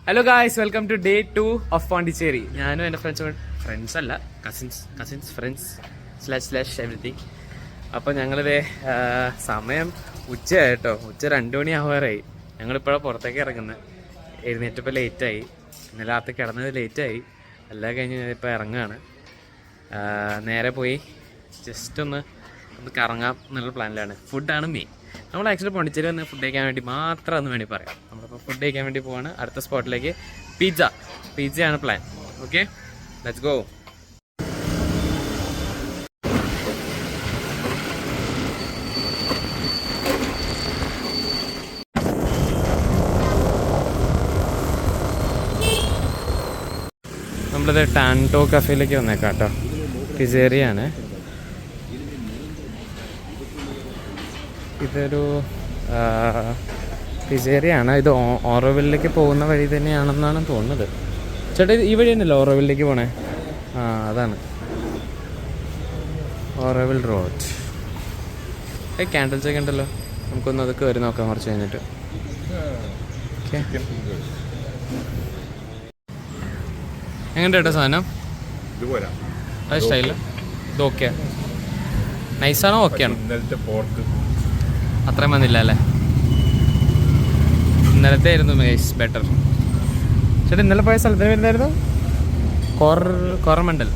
Hello guys, welcome to day 2 of Pondicherry. ഞാനും എൻ്റെ friends അല്ല കസിൻസ് ഫ്രണ്ട്സ് / എവരിത്തിങ്. അപ്പോൾ ഞങ്ങളിത് സമയം ഉച്ചയായിട്ടോ, ഉച്ച 2 മണി ആവാറായി. ഞങ്ങളിപ്പോഴാണ് പുറത്തേക്ക് ഇറങ്ങുന്നത്. എഴുന്നേറ്റപ്പോൾ ലേറ്റായി, ഇന്നലെ രാത്രി കിടന്നത് ലേറ്റായി. എല്ലാം കഴിഞ്ഞ് ഇപ്പോൾ ഇറങ്ങുകയാണ്. നേരെ പോയി ജസ്റ്റ് ഒന്ന് കറങ്ങാം എന്നുള്ള പ്ലാനിലാണ്. ഫുഡാണ് മെയിൻ. നമ്മൾ ആക്ച്വലി പോണ്ടിച്ചേരി വന്ന് ഫുഡ് കഴിക്കാൻ വേണ്ടി മാത്രമെന്ന് വേണ്ടി പറയാം. നമ്മളിപ്പോൾ ഫുഡ് കഴിക്കാൻ വേണ്ടി പോവാണ് അടുത്ത സ്പോട്ടിലേക്ക്. പിസ്സയാണ് പ്ലാൻ. Okay, let's go. നമ്മളിത് ടാൻറ്റോ കഫേയിലേക്ക് വന്നേക്കാം കേട്ടോ. പിസേറിയാണ്. ഇതൊരു പിസേറിയാണ്. ഇത് ഓറോവില്ലിലേക്ക് പോകുന്ന വഴി തന്നെയാണെന്നാണ് തോന്നുന്നത്. ചേട്ടാ, ഈ വഴി തന്നെയല്ലോ ഓറോവില്ലിലേക്ക് പോണേ? ആ, അതാണ് ഓറോവിൽ റോഡ്. ക്യാൻഡിൽസ് ഒക്കെ ഉണ്ടല്ലോ, നമുക്കൊന്ന് അത് കയറി നോക്കാം കുറച്ച് കഴിഞ്ഞിട്ട്. ഓക്കെ, എങ്ങനെ കേട്ടോ സാധനം? അത് സ്റ്റൈല് ഇത് ഓക്കെ, നൈസാണോ? ഓക്കെയാണ്. അത്രയും വന്നില്ല അല്ലേ? ഇന്നലത്തെ ആയിരുന്നു ബെറ്റർ. ചേട്ടാ, ഇന്നലെ പോയ സ്ഥലത്തിന് വരുന്നായിരുന്നു കോറമണ്ടൽ.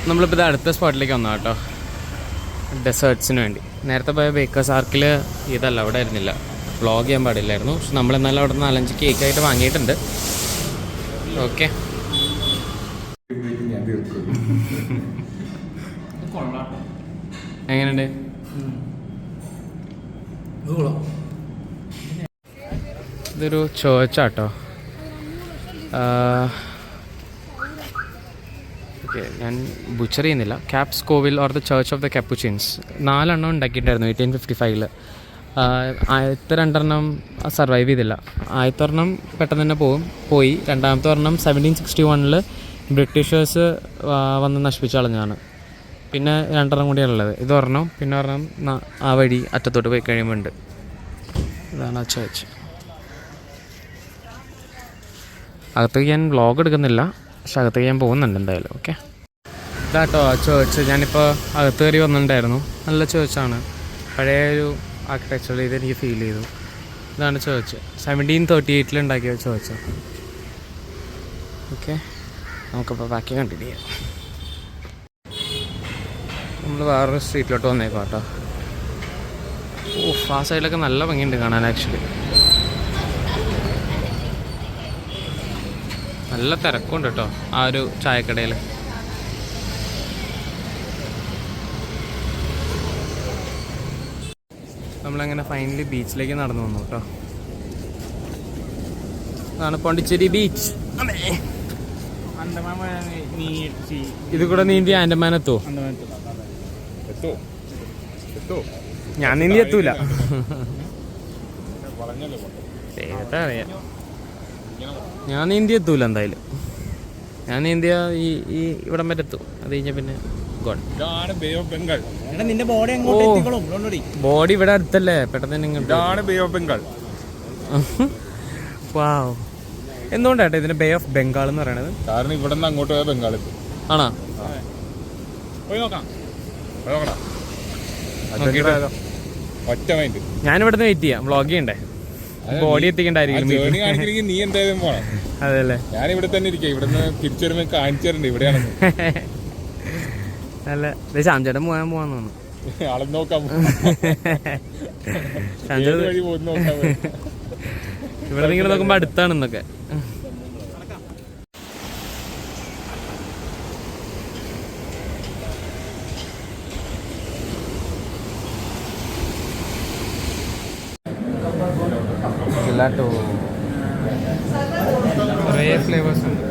നമ്മളിപ്പോൾ ഇത് അടുത്ത സ്പോട്ടിലേക്ക് വന്നു കേട്ടോ, ഡെസേർട്സിന് വേണ്ടി. നേരത്തെ പോയ ബേക്കേഴ്സ് ആർക്കിൽ ഇതല്ല, അവിടെ ആയിരുന്നില്ല, വ്ളോഗ് ചെയ്യാൻ പാടില്ലായിരുന്നു. പക്ഷെ നമ്മളെന്നാലും അവിടെ 4-5 കേക്കായിട്ട് വാങ്ങിയിട്ടുണ്ട്. ഓക്കെ, എങ്ങനെയുണ്ട്? ഇതൊരു ചേർച്ചാട്ടോ. ഓക്കെ, ഞാൻ ബുച്ചർ ചെയ്യുന്നില്ല. ക്യാപ്സ് കോവിൽ or the church of the Capuchins 4 എണ്ണം ഉണ്ടാക്കിയിട്ടുണ്ടായിരുന്നു 1855. ആദ്യത്തെ 2 എണ്ണം സർവൈവ് ചെയ്തില്ല. ആദ്യത്തെ ഒരെണ്ണം പെട്ടെന്ന് തന്നെ പോയി. രണ്ടാമത്തെ ഒരെണ്ണം 1761 ബ്രിട്ടീഷേഴ്സ് വന്ന് നശിപ്പിച്ച് കളഞ്ഞാണ്. പിന്നെ 2 എണ്ണം കൂടിയാണുള്ളത്. ഇതൊരെണ്ണം, പിന്നെ ഒരെണ്ണം ആ വഴി അറ്റത്തോട്ട് പോയി കഴിയുമ്പോൾ ഉണ്ട്. ഇതാണ് ആ ചേർച്ച്. അകത്തേക്ക് ഞാൻ വ്ളോഗ് എടുക്കുന്നില്ല, പക്ഷെ അകത്തേക്ക് ഞാൻ പോകുന്നുണ്ട് എന്തായാലും. ഓക്കെ, ഇതാട്ടോ ആ ചേർച്ച്. ഞാനിപ്പോൾ അകത്ത് കയറി വന്നിട്ടുണ്ടായിരുന്നു. നല്ല ചേർച്ചാണ്, പഴയ ഒരു ആർക്കിടെക്ചർ ഇത് എനിക്ക് ഫീൽ ചെയ്തു. ഇതാണ് ചേർച്ച്. 1738 ഉണ്ടാക്കിയ ചേർച്ച്. ഓക്കെ, നമുക്കിപ്പോൾ ബാക്കി കണ്ടിന്യൂ ചെയ്യാം. നമ്മൾ വേറൊരു സ്ട്രീറ്റിലോട്ട് വന്നേക്കാം കേട്ടോ. ആ സൈഡിലൊക്കെ നല്ല ഭംഗിയുണ്ട് കാണാൻ. ആക്ച്വലി നല്ല തിരക്കുണ്ട് കേട്ടോ ആ ഒരു ചായക്കടയിൽ. നമ്മളങ്ങനെ ഫൈനലി ബീച്ചിലേക്ക് നടന്നു വന്നു കേട്ടോ. അതാണ് പോണ്ടിച്ചേരി ബീച്ച്. ഇത് കൂടെ നീന്തി ആൻഡമാൻ എത്തുമോ? ഞാൻ നീന്തി എത്തൂല. അറിയാം, ഞാൻ നീന്തി എത്തൂല എന്തായാലും. ഞാൻ നീന്തിയ ഈ ഇവിടം വരെ എത്തും. അത് കഴിഞ്ഞ പിന്നെ ബോഡി ഇവിടെ അടുത്തല്ലേ, പെട്ടെന്ന് ഇങ്ങോട്ട്. വാവ്, എന്തുകൊണ്ടാട്ടെ ഇതിന് ബേ ഓഫ് ബംഗാൾ എന്ന് പറയണത്? കാരണം ഇവിടെ നിന്ന് അങ്ങോട്ട് പോയാൽ ബംഗാൾ ആണോ? ഞാനിവിടുന്ന് വെയിറ്റ് ചെയ്യാം, വ്ളോഗ് ചെയ്യണ്ടേ, ബോഡി എത്തിക്കണ്ടായിരിക്കും. നീ എന്തായാലും പോണം. അതെല്ലേ, ഞാൻ ഇവിടെ തന്നെ ഇരിക്കാം. ഇവിടുന്ന് തിരിച്ചു വരുമ്പോ കാണിച്ചിട്ടുണ്ട് ഇവിടെയാണ്. അല്ല, ശ്യാംചേട്ടൻ പോകാൻ തോന്നുന്നു. ആളെ നോക്കാം, ഇവിടെ നിങ്ങൾ നോക്കുമ്പോ അടുത്താണെന്നൊക്കെ. കുറേ ഫ്ലേവേഴ്സ് ഉണ്ട്.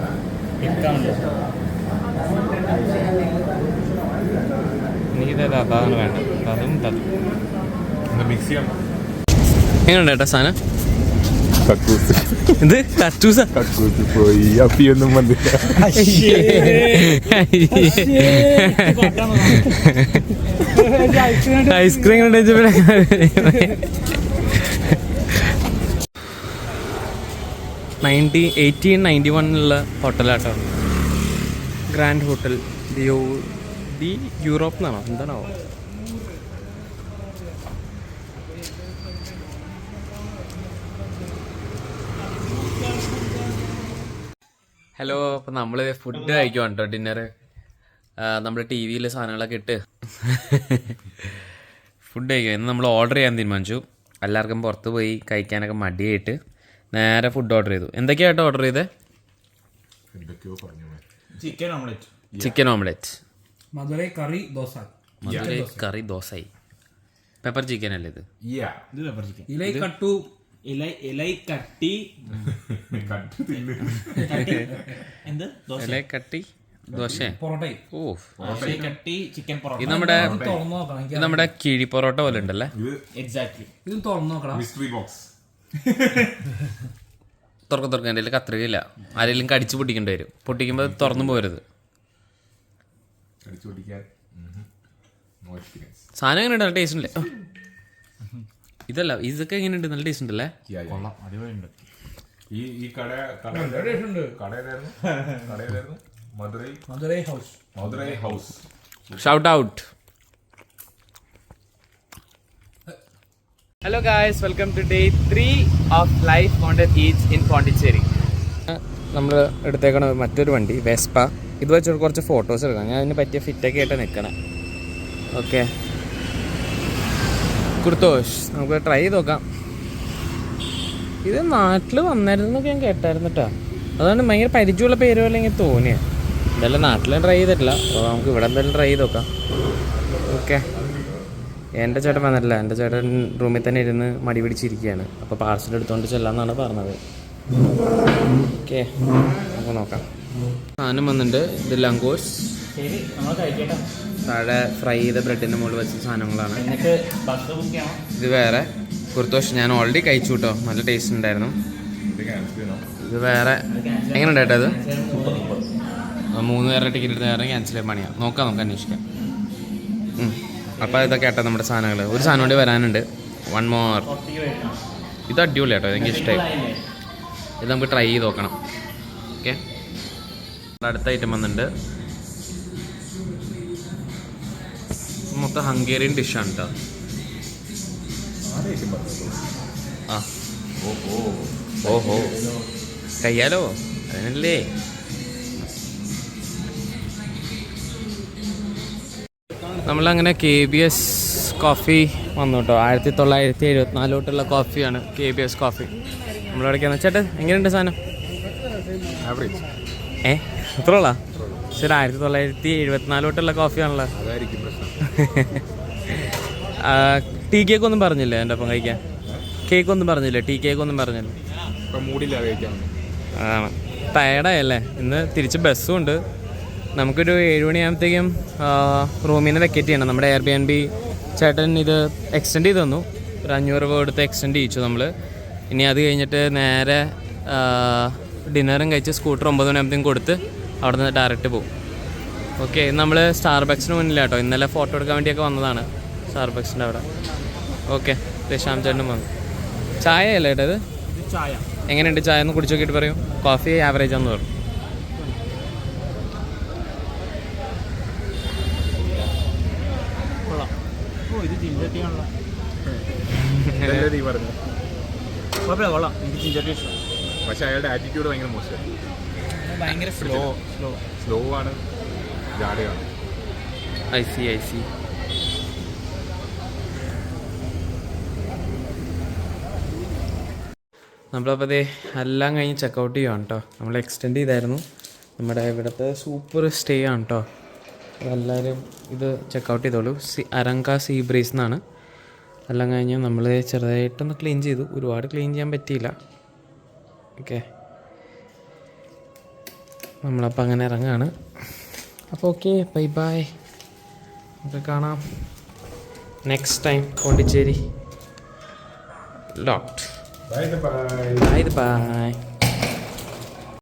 എനിക്കിത് അതാണ് വേണ്ടത്, അതും മിക്സ് ചെയ്യാം. എങ്ങനെയുണ്ട് ഏട്ടാ സാധനം? ഇത് കട്ടൂസ പോയി അപ്പിയൊന്നും വന്നില്ല. ഐസ്ക്രീം 1891 ഹോട്ടലാട്ടോ, ഗ്രാൻഡ് ഹോട്ടൽ ദി യൂറോപ്പ് എന്നാണോ എന്താണോ. ഹലോ, അപ്പം നമ്മൾ ഫുഡ് കഴിക്കുവാണ് കേട്ടോ, ഡിന്നർ. നമ്മുടെ ടി വിയിൽ സാധനങ്ങളൊക്കെ ഇട്ട് ഫുഡ് കഴിക്കുക. ഇന്ന് നമ്മൾ ഓർഡർ ചെയ്യാൻ തീരുമാനിച്ചു. എല്ലാവർക്കും പുറത്ത് പോയി കഴിക്കാനൊക്കെ മടിയായിട്ട് നേരെ ഫുഡ് ഓർഡർ ചെയ്തു. എന്തൊക്കെയാട്ടോ ഓർഡർ ചെയ്തത്? ചിക്കൻ ഓംലെറ്റ്, മധുരൈ കറി ദോശ, പെപ്പർ ചിക്കൻ അല്ലേ ഇത്? ഇലൈ കട്ടു ഇലൈ കട്ടി ദോശ. ഓ, ചിക്കൻ പൊറോട്ട. ഇത് നമ്മുടെ കിഴി പൊറോട്ട പോലെ ഉണ്ടല്ലേ? ഇത് തുറന്നു നോക്കണം. തുറക്കം എൻ്റെ കത്രികയില്ല, ആരെങ്കിലും കടിച്ചു പൊട്ടിക്കേണ്ടി വരും. പൊട്ടിക്കുമ്പോൾ തുറന്നു പോരുത്. സാധനം എങ്ങനെയുണ്ട്? നല്ല ടേസ്റ്റ് ഉണ്ടല്ലേ? ഇതല്ല, ഇതൊക്കെ എങ്ങനെയുണ്ട്? നല്ല ടേസ്റ്റ് ഉണ്ടല്ലേ? ഈ Madurai House. Shout out. Hello guys, welcome to day 3 of life mountain each in Pondicherry. നമ്മൾ എടുത്തേക്കണ മറ്റൊരു വണ്ടി വെസ്പ. ഇത് വെച്ച് കുറച്ച് ഫോട്ടോസ് എടുക്കണം. ഞാൻ അതിന് പറ്റിയ ഫിറ്റൊക്കെ ആയിട്ട് നിൽക്കണം. ഓക്കെ കുർത്തോഷ്, നമുക്ക് ട്രൈ ചെയ്ത് നോക്കാം. ഇത് നാട്ടിൽ വന്നായിരുന്നൊക്കെ ഞാൻ കേട്ടായിരുന്നു കേട്ടോ. അതാണ് ഭയങ്കര പരിചയമുള്ള പേര് പോലെ എനിക്ക് തോന്നിയത്. എന്തായാലും നാട്ടിലും ട്രൈ ചെയ്തിട്ടില്ല, അപ്പോൾ നമുക്ക് ഇവിടെ എന്തായാലും ട്രൈ ചെയ്ത് നോക്കാം. ഓക്കെ, എൻ്റെ ചേട്ടൻ വന്നിട്ടില്ല. എൻ്റെ ചേട്ടൻ റൂമിൽ തന്നെ ഇരുന്ന് മടി പിടിച്ചിരിക്കുകയാണ്. അപ്പോൾ പാർസൽ എടുത്തുകൊണ്ട് ചെല്ലാമെന്നാണ് പറഞ്ഞത്. ഓക്കെ, നമുക്ക് നോക്കാം. സാധനം വന്നിട്ടുണ്ട്. ഇത് ലങ്കോസ്, താഴെ ഫ്രൈ ചെയ്ത ബ്രെഡിൻ്റെ മുകളിൽ വെച്ച സാധനങ്ങളാണ്. ഇത് വേറെ കുർത്തോഷ്, ഞാൻ ഓൾറെഡി കഴിച്ചു കേട്ടോ, നല്ല ടേസ്റ്റ് ഉണ്ടായിരുന്നു. ഇത് വേറെ എങ്ങനെയുണ്ട് കേട്ടോ? ഇത് 3 പേരുടെ ടിക്കറ്റ് എടുത്ത് വേറെ ക്യാൻസൽ ചെയ്യാൻ പണിയാണ്. നോക്കാം, നമുക്ക് അന്വേഷിക്കാം. അപ്പോൾ ഇതൊക്കെ കേട്ടോ നമ്മുടെ സാധനങ്ങൾ. ഒരു സാധനം കൂടി വരാനുണ്ട്, 1 more. ഇത് അടിപൊളി കേട്ടോ, എനിക്ക് ഇഷ്ടമായി. ഇത് നമുക്ക് ട്രൈ ചെയ്ത് നോക്കണം. ഓക്കെ, അടുത്ത ഐറ്റം വന്നിട്ടുണ്ട്. മൊത്തം ഹംഗേറിയൻ ഡിഷാണ് കേട്ടോ. ആ, ഓഹോ, കഴിയാലോ, അതിനല്ലേ. നമ്മളങ്ങനെ KBS കോഫി വന്നു കേട്ടോ. 1974 തൊട്ടുള്ള കോഫിയാണ് KBS കോഫി. നമ്മളിവിടേക്കാണ്. ചേട്ടാ എങ്ങനെയുണ്ട് സാധനം? ആവറേജ്. എത്രയുള്ള? ശരി, 1974 തൊട്ടുള്ള കോഫിയാണല്ലോ. അതായിരിക്കും പ്രശ്നം. ടീ കേക്ക് ഒന്നും പറഞ്ഞില്ലേ എൻ്റെ ഒപ്പം കഴിക്കാൻ? കേക്ക് ഒന്നും പറഞ്ഞില്ലേ? ടീ കേക്ക് ഒന്നും പറഞ്ഞില്ലേ? ഇപ്പം മൂടില്ല കഴിക്കാൻ. അതാണ്, ടയർഡായല്ലേ. ഇന്ന് തിരിച്ച് ബസ്സും ഉണ്ട്. നമുക്കൊരു 7 മണിയാകുമ്പോഴത്തേക്കും റൂമിൽ നിന്ന് വെക്കേറ്റ് ചെയ്യണം. നമ്മുടെ Airbnb ചേട്ടൻ ഇത് എക്സ്റ്റെൻഡ് ചെയ്ത് തന്നു. ഒരു 500 രൂപ കൊടുത്ത് എക്സ്റ്റെൻഡ് ചെയ്യിച്ചു നമ്മൾ. ഇനി അത് കഴിഞ്ഞിട്ട് നേരെ ഡിന്നറും കഴിച്ച് സ്കൂട്ടർ 9 മണിയാകുമ്പോഴത്തേക്കും കൊടുത്ത് അവിടെ നിന്ന് ഡയറക്റ്റ് പോകും. ഓക്കെ, നമ്മൾ സ്റ്റാർബക്സിന് മുന്നിലാട്ടോ. ഇന്നലെ ഫോട്ടോ എടുക്കാൻ വേണ്ടിയൊക്കെ വന്നതാണ് സ്റ്റാർബക്സിൻ്റെ അവിടെ. ഓക്കെ, ശ്യാം ചേട്ടനും വന്നു. ചായ അല്ലേ ഏട്ടാ ഇത്? ചായ എങ്ങനെയുണ്ട്? ചായ ഒന്ന് കുടിച്ച് നോക്കിയിട്ട് പറയും. കോഫി ആവറേജ് ആണെന്ന് പറഞ്ഞു. ഇത് ജിഞ്ചർ ടീ ആണല്ലോ. നീ പറഞ്ഞു. കുഴപ്പമില്ല, കൊള്ളാം. എനിക്ക് ജിഞ്ചർ ടീ ഇഷ്ടം. പക്ഷെ അയാളുടെ ആറ്റിറ്റ്യൂഡ് ഭയങ്കര മോശം. ഭയങ്കര സ്ലോ ആണ്, ജാടയാണ്. I C. നമ്മളപ്പോൾ അതേ എല്ലാം കഴിഞ്ഞ് ചെക്കൗട്ട് ചെയ്യുകയാണ് കേട്ടോ. നമ്മൾ എക്സ്റ്റെൻഡ് ചെയ്തായിരുന്നു. നമ്മുടെ ഇവിടുത്തെ സൂപ്പർ സ്റ്റേ ആണ് കേട്ടോ. എല്ലാവരും ഇത് ചെക്കൗട്ട് ചെയ്തോളൂ. അരങ്ക സീ ബ്രീസ് എന്നാണ്. എല്ലാം കഴിഞ്ഞ് നമ്മൾ ചെറുതായിട്ടൊന്ന് ക്ലീൻ ചെയ്തു. ഒരുപാട് ക്ലീൻ ചെയ്യാൻ പറ്റിയില്ല. ഓക്കെ, നമ്മളപ്പോൾ അങ്ങനെ ഇറങ്ങുകയാണ്. അപ്പോൾ ഓക്കെ, ബൈ ബൈ. നമുക്ക് കാണാം next time. Pondicherry locked. Bye. Bye.